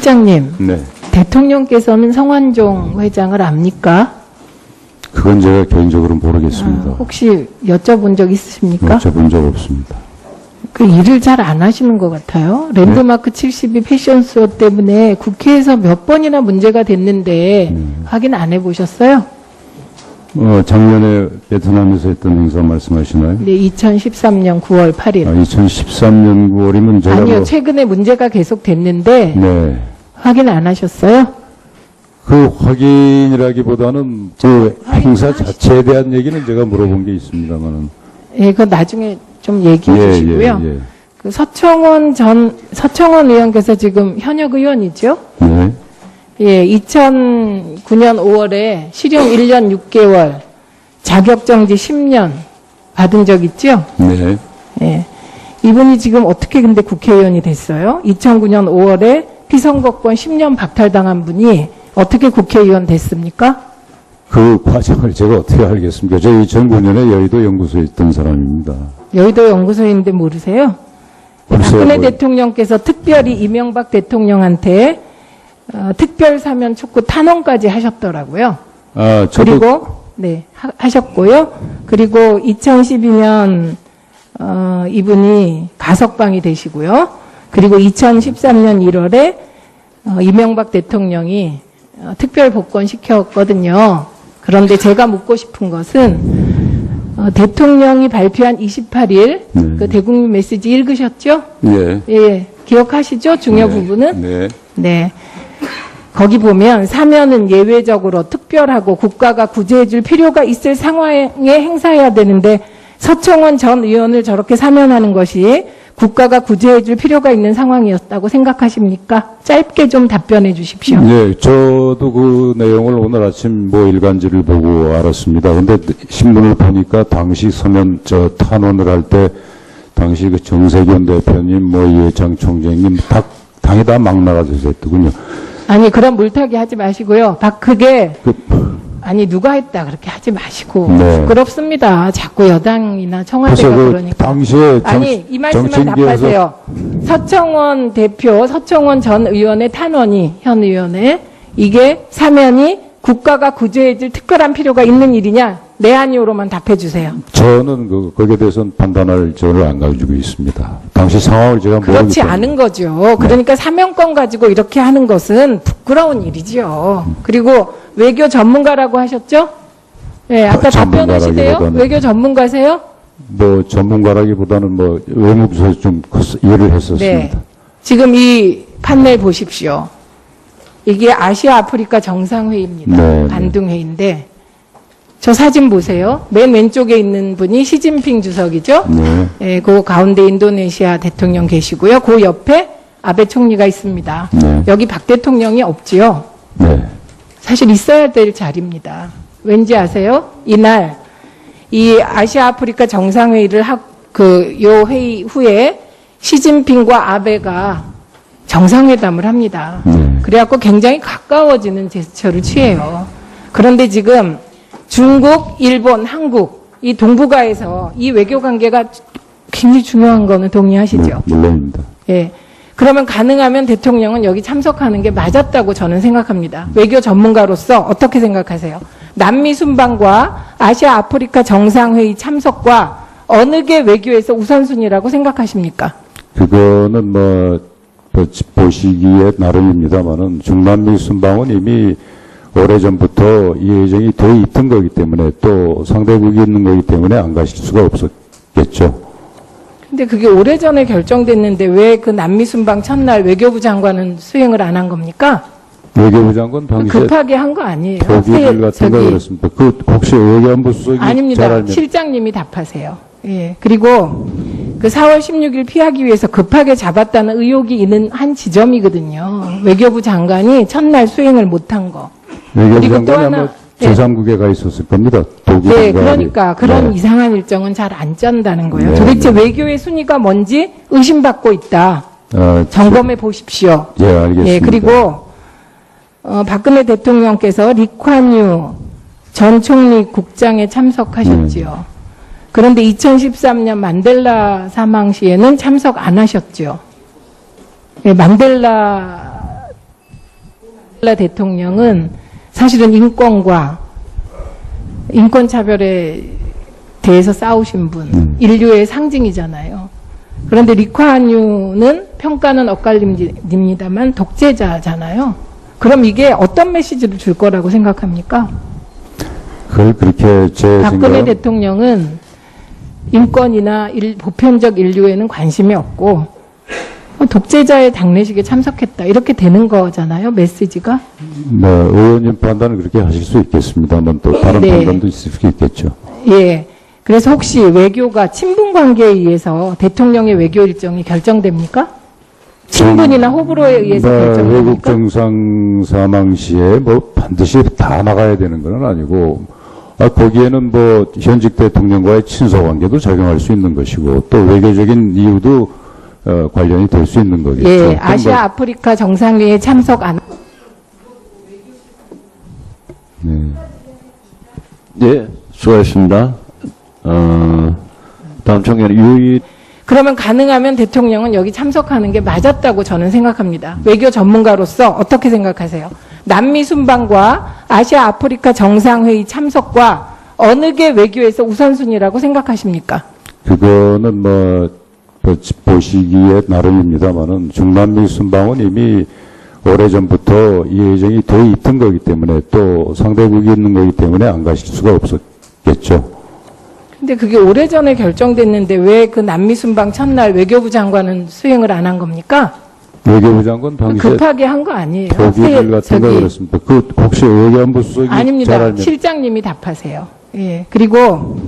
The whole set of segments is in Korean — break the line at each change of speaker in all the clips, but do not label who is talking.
실장님,
네.
대통령께서는 성완종 회장을 압니까?
그건 제가 개인적으로 모르겠습니다.
혹시 여쭤본 적 있으십니까?
여쭤본 적 없습니다.
그 일을 잘 안 하시는 것 같아요. 랜드마크 72 패션쇼 때문에 국회에서 몇 번이나 문제가 됐는데 확인 안 해보셨어요?
작년에 베트남에서 했던 행사 말씀하시나요?
네, 2013년 9월 8일.
2013년 9월이면 제가
아니요, 최근에 문제가 계속 됐는데
네.
확인 안 하셨어요?
그 확인이라기보다는 그 행사 자체에 대한 얘기는 제가 물어본 게 있습니다만은.
예, 그거 나중에 좀 얘기해 주시고요.
예.
그 서청원 의원께서 지금 현역 의원이죠?
네.
예, 2009년 5월에 실형 1년 6개월, 자격정지 10년 받은 적 있죠?
네.
예. 이분이 지금 어떻게 근데 국회의원이 됐어요? 2009년 5월에 피선거권 10년 박탈당한 분이 어떻게 국회의원 됐습니까?
그 과정을 제가 어떻게 알겠습니까? 저 2009년에 여의도 연구소에 있던 사람입니다.
여의도 연구소인데 모르세요? 박근혜 대통령께서 특별히 이명박 대통령한테 특별 사면 촉구 탄원까지 하셨더라고요. 그리고 네 하셨고요. 그리고 2012년 이분이 가석방이 되시고요. 그리고 2013년 1월에 이명박 대통령이 특별 복권 시켰거든요. 그런데 제가 묻고 싶은 것은 대통령이 발표한 28일 그 대국민 메시지 읽으셨죠?
예.
예, 기억하시죠? 중요 부분은?
네.
네. 거기 보면 사면은 예외적으로 특별하고 국가가 구제해 줄 필요가 있을 상황에 행사해야 되는데 서청원 전 의원을 저렇게 사면하는 것이 국가가 구제해 줄 필요가 있는 상황이었다고 생각하십니까? 짧게 좀 답변해 주십시오.
네, 저도 그 내용을 오늘 아침 일간지를 보고 알았습니다. 근데 신문을 보니까 당시 서면 탄원을 할 때 당시 그 정세균 대표님, 이해창 총재님 당이 다 막 나가서 했더군요.
아니, 그런 물타기 하지 마시고요. 그게 아니 누가 했다 그렇게 하지 마시고
네.
부끄럽습니다. 자꾸 여당이나 청와대가 그러니까.
당시에
아니 이 말씀만 답하세요. 서청원 대표, 서청원 전 의원의 탄원이 현 의원의 이게 사면이 국가가 구제해줄 특별한 필요가 있는 일이냐? 네 아니오로만 답해 주세요.
저는 거기에 대해서는 판단할 저를 안 가지고 있습니다. 당시 상황을 제가 모르기
그렇지
때문에.
않은 거죠. 그러니까 사면권 가지고 이렇게 하는 것은 부끄러운 일이죠. 그리고 외교 전문가라고 하셨죠? 네, 아까 답변하시대요. 외교 전문가세요?
전문가라기보다는 외무부서에서 좀 일을 했었습니다.
네. 지금 이 판넬 보십시오. 이게 아시아 아프리카 정상회의입니다.
네,
반둥회의인데 저 사진 보세요. 맨 왼쪽에 있는 분이 시진핑 주석이죠.
네.
네, 그 가운데 인도네시아 대통령 계시고요. 그 옆에 아베 총리가 있습니다.
네.
여기 박 대통령이 없지요.
네.
사실 있어야 될 자리입니다. 왠지 아세요? 이날 이 아시아 아프리카 정상회의를 요 회의 후에 시진핑과 아베가 정상회담을 합니다. 그래갖고 굉장히 가까워지는 제스처를 취해요. 그런데 지금 중국, 일본, 한국 이 동북아에서 이 외교 관계가 굉장히 중요한 거는 동의하시죠?
물론입니다.
예. 그러면 가능하면 대통령은 여기 참석하는 게 맞았다고 저는 생각합니다. 외교 전문가로서 어떻게 생각하세요? 남미 순방과 아시아 아프리카 정상회의 참석과 어느 게 외교에서 우선순위라고 생각하십니까?
그거는 보시기에 나름입니다만은 중남미 순방은 이미 오래전부터 이 예정이 돼 있던 거기 때문에 또 상대국이 있는 거기 때문에 안 가실 수가 없었겠죠.
근데 그게 오래전에 결정됐는데 왜 그 남미 순방 첫날 외교부 장관은 수행을 안 한 겁니까?
외교부 장관 당시에
급하게 한 거 아니에요.
포기를 같은 거 그랬습니다. 혹시 외교안보 수석이
아닙니다. 실장님이 답하세요. 예. 그리고 그 4월 16일 피하기 위해서 급하게 잡았다는 의혹이 있는 한 지점이거든요. 외교부 장관이 첫날 수행을 못한 거.
외교부 장관이 아마 제3국에 가 있었을 겁니다. 독일
네, 그러니까 그런 이상한 일정은 잘 안 짠다는 거예요. 도대체 외교의 순위가 뭔지 의심받고 있다. 점검해 보십시오.
예, 알겠습니다.
예, 그리고 박근혜 대통령께서 리콴유 전 총리 국장에 참석하셨지요. 그런데 2013년 만델라 사망 시에는 참석 안 하셨죠. 예, 만델라 대통령은 사실은 인권과 인권차별에 대해서 싸우신 분, 인류의 상징이잖아요. 그런데 리쿠안유는 평가는 엇갈립니다만 독재자잖아요. 그럼 이게 어떤 메시지를 줄 거라고 생각합니까?
그걸 그렇게 제
박근혜
생각은
대통령은 인권이나 보편적 인류에는 관심이 없고 독재자의 장례식에 참석했다. 이렇게 되는 거잖아요. 메시지가.
뭐 의원님 판단은 그렇게 하실 수 있겠습니다만 또 다른
네.
판단도 있을 수 있겠죠.
예. 그래서 혹시 외교가 친분 관계에 의해서 대통령의 외교 일정이 결정됩니까? 친분이나 호불호에 의해서
외국
결정됩니까?
정상 사망 시에 뭐 반드시 다 나가야 되는 건 아니고, 거기에는 뭐 현직 대통령과의 친소 관계도 작용할 수 있는 것이고, 또 외교적인 이유도 관련이 될 수 있는 거겠죠.
예,
그런
아시아 아프리카 정상회의에 참석 안.
네.
예, 수고하셨습니다. 다음 청년 유희
그러면 가능하면 대통령은 여기 참석하는 게 맞았다고 저는 생각합니다. 외교 전문가로서 어떻게 생각하세요? 남미 순방과 아시아 아프리카 정상회의 참석과 어느 게 외교에서 우선순위라고 생각하십니까?
그거는 뭐 보시기에 나름입니다만은 중남미 순방은 이미 오래전부터 예정이 돼 있던 거기 때문에 또 상대국이 있는 거기 때문에 안 가실 수가 없었겠죠.
근데 그게 오래전에 결정됐는데 왜 그 남미 순방 첫날 외교부 장관은 수행을 안 한 겁니까?
외교부 장관 당시에
급하게 한 거 아니에요.
독일 같은 거 그랬습니다. 그 혹시 외교안보 수석이 잘
아닙니다.
알면
실장님이 답하세요. 예. 그리고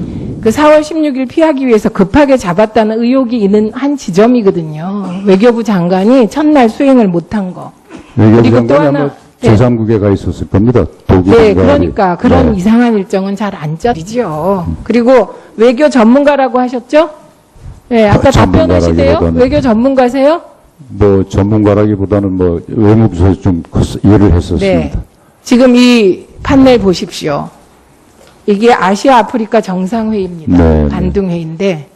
그 4월 16일 피하기 위해서 급하게 잡았다는 의혹이 있는 한 지점이거든요. 외교부 장관이 첫날 수행을 못한 거.
외교부
그리고 또
장관이
하나,
아마
네.
제3국에 가 있었을 겁니다. 독일
네,
장관이.
그러니까 그런
네.
이상한 일정은 잘 안 짜리죠. 그리고 외교 전문가라고 하셨죠? 네, 아까 답변하시대요.
전문가라기보다는-
외교 전문가세요?
뭐 전문가라기보다는 뭐 외무부서에서 좀 일을 했었습니다.
네. 지금 이 판넬 보십시오. 이게 아시아 아프리카 정상회의입니다.
네,
반둥회의인데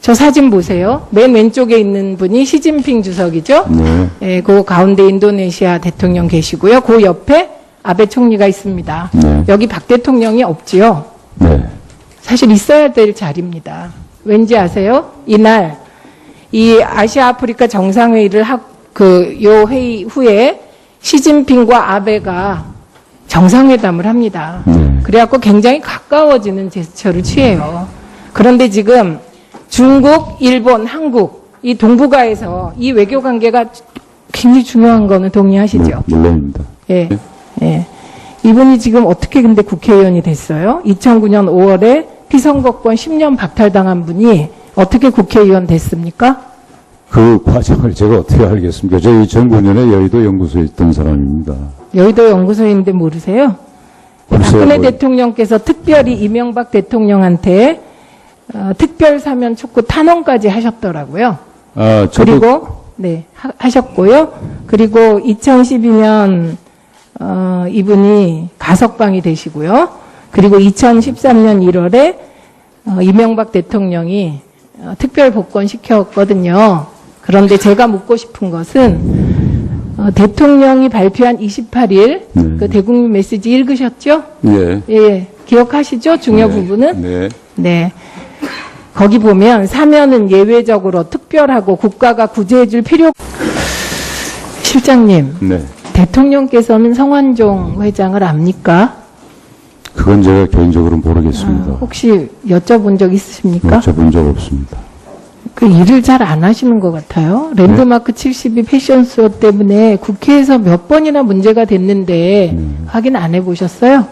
저 사진 보세요. 맨 왼쪽에 있는 분이 시진핑 주석이죠.
네.
예, 그 가운데 인도네시아 대통령 계시고요. 그 옆에 아베 총리가 있습니다.
네.
여기 박 대통령이 없지요.
네.
사실 있어야 될 자리입니다. 왠지 아세요? 이날 이 아시아 아프리카 정상회의를 요 회의 후에 시진핑과 아베가 정상회담을 합니다.
네.
그래갖고 굉장히 가까워지는 제스처를 취해요. 그런데 지금 중국, 일본, 한국 이 동북아에서 이 외교 관계가 굉장히 중요한 거는 동의하시죠?
물론입니다.
예. 예. 이분이 지금 어떻게 근데 국회의원이 됐어요? 2009년 5월에 피선거권 10년 박탈당한 분이 어떻게 국회의원 됐습니까?
그 과정을 제가 어떻게 알겠습니까? 저 2009년에 여의도 연구소에 있던 사람입니다.
여의도 연구소인데 모르세요?
글쎄요,
박근혜
뭐-
대통령께서 특별히 이명박 대통령한테 특별 사면 촉구 탄원까지 하셨더라고요.
저도
그리고 네 하셨고요. 그리고 2012년 이분이 가석방이 되시고요. 그리고 2013년 1월에 이명박 대통령이 특별 복권 시켰거든요. 그런데 제가 묻고 싶은 것은 대통령이 발표한 28일
네.
그 대국민 메시지 읽으셨죠?
예.
예, 기억하시죠? 중요
네.
부분은?
네.
네. 거기 보면 사면은 예외적으로 특별하고 국가가 구제해줄 필요. 실장님,
네.
대통령께서는 성완종 회장을 압니까?
그건 제가 개인적으로 모르겠습니다.
혹시 여쭤본 적 있으십니까?
여쭤본 적 없습니다.
그 일을 잘 안 하시는 것 같아요. 랜드마크 72 패션쇼 때문에 국회에서 몇 번이나 문제가 됐는데 확인 안 해보셨어요?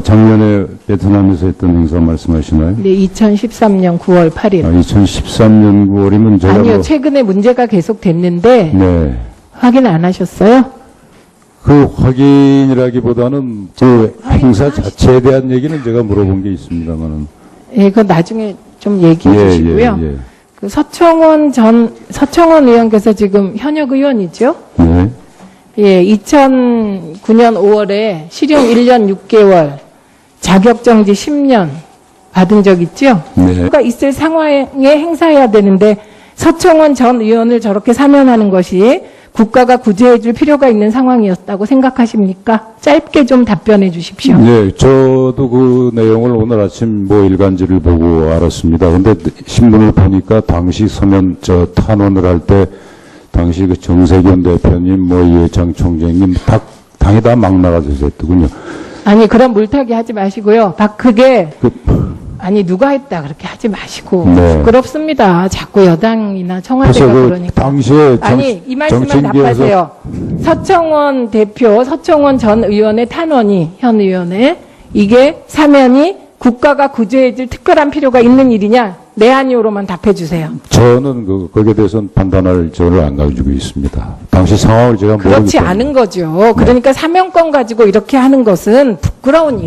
작년에 베트남에서 했던 행사 말씀하시나요?
네, 2013년 9월 8일.
2013년 9월이면 제가
아니요,
뭐,
최근에 문제가 계속 됐는데
네.
확인 안 하셨어요?
그 확인이라기보다는 그 행사
확인하시죠.
자체에 대한 얘기는 제가 물어본 게 있습니다만은.
예, 그거 나중에 좀 얘기해 주시고요.
예.
그 서청원 의원께서 지금 현역 의원이죠?
네.
예, 2009년 5월에 실형 1년 6개월, 자격정지 10년 받은 적 있죠?
네.
가 있을 상황에 행사해야 되는데 서청원 전 의원을 저렇게 사면하는 것이 국가가 구제해 줄 필요가 있는 상황이었다고 생각하십니까? 짧게 좀 답변해 주십시오.
예, 저도 그 내용을 오늘 아침 뭐 일간지를 보고 알았습니다. 근데 신문을 보니까 당시 서면 탄원을 할 때 당시 그 정세균 대표님 뭐 이해창 총장님 당이 다 막 나가서 했더군요.
아니 그런 물타기 하지 마시고요. 그게 아니 누가 했다 그렇게 하지 마시고
네.
부끄럽습니다. 자꾸 여당이나 청와대가
그래서 그
그러니까.
당시에
아니 이 말씀만
정치인계에서
답하세요. 서청원 대표, 서청원 전 의원의 탄원이 현 의원의 이게 사면이 국가가 구제해줄 특별한 필요가 있는 일이냐? 네 아니오로만 답해 주세요.
저는 거기에 대해서는 판단할 저를 안 가지고 있습니다. 당시 상황을 제가 모르기
그렇지
때문에.
않은 거죠. 그러니까 사면권 가지고 이렇게 하는 것은 부끄러운 일.